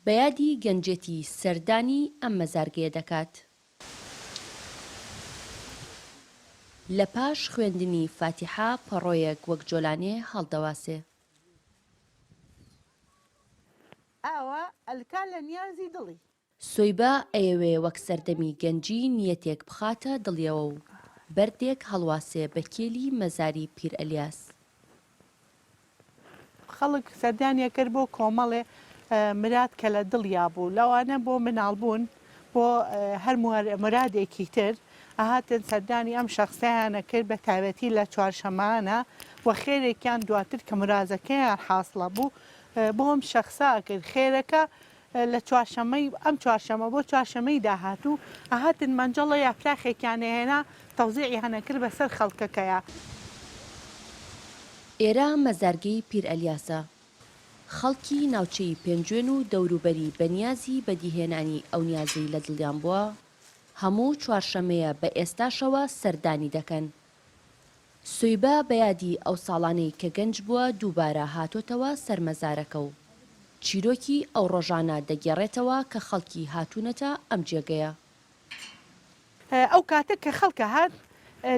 بەیادی گەنجێتی سەردانی ئەم مەزارگەیە دەکات. لە پاش خوێندنی فاتیحە پەڕۆیەک وەک جۆلانێ هەڵدەواسێ. ئاوە ئەلکا لە نیازی دڵی. سۆیبە ئەیەوێ وەک سەردەمی گەنجی نیەتێک بخاتە دڵیەوە و بەردێک هەڵواسێ بە کێلی مەزاری پیر ئەلیاس. خەڵک سەردانیە کرد بۆ کۆمەڵێ مراد کە لە دڵیا بوو لەوانە بۆ مناڵبوون بۆ هەر مرادێکی تر ئاهاتن سەردانی ئەم شەخصیانە کرد بە تایبەتی لە چوارشەمانە و خێرێکیان دواتر کە مرازەکەیان حاصلە بوو بۆم شەخصا کرد خێرەکە لە چوارشەمەی ئەم چوارشەمە بۆ چوارشەمەی داهاتوو ئاهاتن مەنجەڵە یاپراخێکیان هێنا تەوزیعی هەنە کرد بەسەر خەڵکەکەیە. ئێرە مەزارگەی پیر ئەلیاسە. خەڵکی ناوچەی پێنجوێن و دەوروبەری بەنیازی بەدیهێنانی ئەو نیازەی لە دڵیان بووە هەموو چوارشەمەیە بە ئێستاشەوە سەردانی دەکەن. سۆیبە بەیادی ئەو ساڵانەی کە گەنج بووە دووبارە هاتۆتەوە سەرمەزارەکە و چیرۆکی ئەو ڕۆژانە دەگێڕێتەوە کە خەڵکی هاتوونەتە ئەم جێگەیە. ئەو کاتە کە خەڵکە هات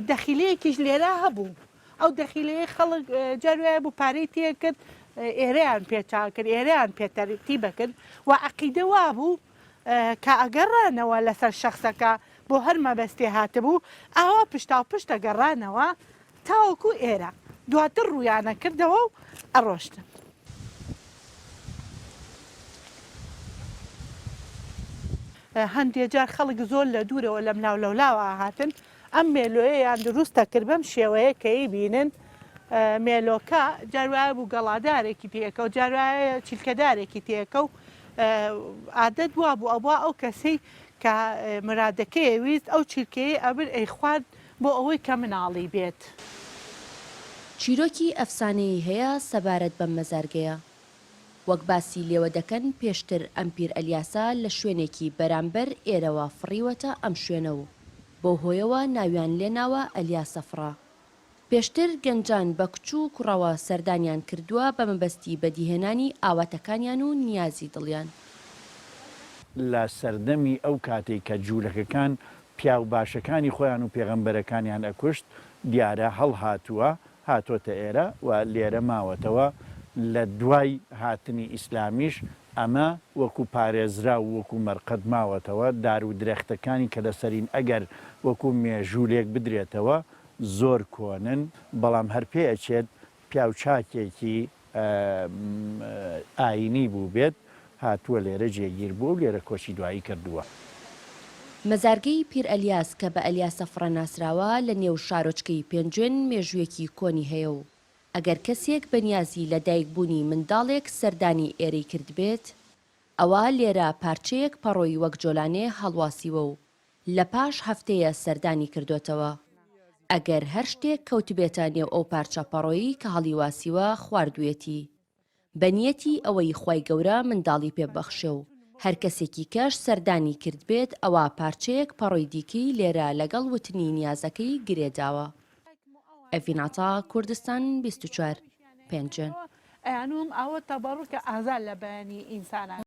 دەخیلەیەکیش لێرە هەبوو. ئەو دەخیلەیە خەڵک جاروایە بوو پارەی تێکرد ئێرەیان پێچا کرد ئێرەیان پێتەرتی بکرد و عەقیدە وا بوو کە ئەگەڕانەوە لەسەر شەخسەکە بۆ هەر مەبەستی هاتبوو ئاوا پشتا و پشتە گەڕانەوە تاوەکو ئێرە دواتر ڕوویانە کردەوە و ئەڕۆشتن. هەندێک جار خەڵک زۆر لە دوورەوە لەم لاو لەولاوە هاتن ئەم مێلۆیەیان دروستە کرد بەم شێوەیە کە بینن مێلۆکە جاروایە بوو گەڵادارێکی تێکە و جاروایە چیلکەدارێکی تێکە و عادەت وا بوو ئەوە ئەو کەسەی کە مرادەکەی ویست ئەو چیلکەیە ئەبر ئەی خوارد بۆ ئەوەی کە مناڵی بێت. چیرۆکی ئەفسانەی هەیە سەبارەت بەم مەزارگەیە. وەک باسی لێوە دەکەن پێشتر ئەم پیر ئەلیاسا لە شوێنێکی بەرامبەر ئێرەوە فڕیوەتە ئەم شوێنە و بۆ هۆیەوە ناویان لێناوە ئەلیاسە فڕا. پێشتر گەنجان بە کچ و کوڕەوە سەردانیان کردووە بە مەبەستی بەدیهێنانی ئاواتەکانیان و نیازی دڵیان. لە سەردەمی ئەو کاتێک کە جوولەکەکان پیاو باشەکانی خۆیان و پێغەمبەرەکانیان ئەکوشت دیارە هەڵهاتووە هاتۆتە ئێرە و لێرە ماوەتەوە لە دوای هاتنی ئیسلامیش ئەمە وەکو پارێزرا و وەکو مەرقەد ماوەتەوە دار و درەختەکانی کە لەسەرین ئەگەر وەکو مێژوولێک بدرێتەوە زۆر کۆنن بەڵام هەر پێچێت پیاوچاکێکی ئاینی بوو بێت هاتووە لێرە جێگیر بوو و لێرە کۆچی دوایی کردووە. مەزارگەی پیر ئەلیاس کە بە ئەلیاسە فڕە ناسراوە لە نێو شارۆچکەی پێنجوێن مێژوویەکی کۆنی هەیە و ئەگەر کەسێک بەنیازی لە دایکبوونی منداڵێک سەردانی ئێرەی کرد بێت ئەوە لێرە پارچەیەک پەڕۆی وەک جۆلانێ هەڵواسیوە و لە پاش هەفتەیە سەردانی کردوتەوە. ئەگەر هەر شتێک کەوتبێتە نێو ئەو پارچە پەڕۆیی کە هەڵیواسیوە خواردوێتی بەنیەتی ئەوەی خوای گەورە منداڵی پێبەخشێ و هەر کەسێکی کەش سەردانی کرد بێت ئەوە پارچەیەک پەڕۆی دیکەی لێرە لەگەڵ وتنی نیازەکەی گرێداوە. ئەڤیناتا کوردستان 24 پێنجێن. ئەیانوم ئەوە تەبەڕوو کە ئازار لە بەیانی ئینسانە.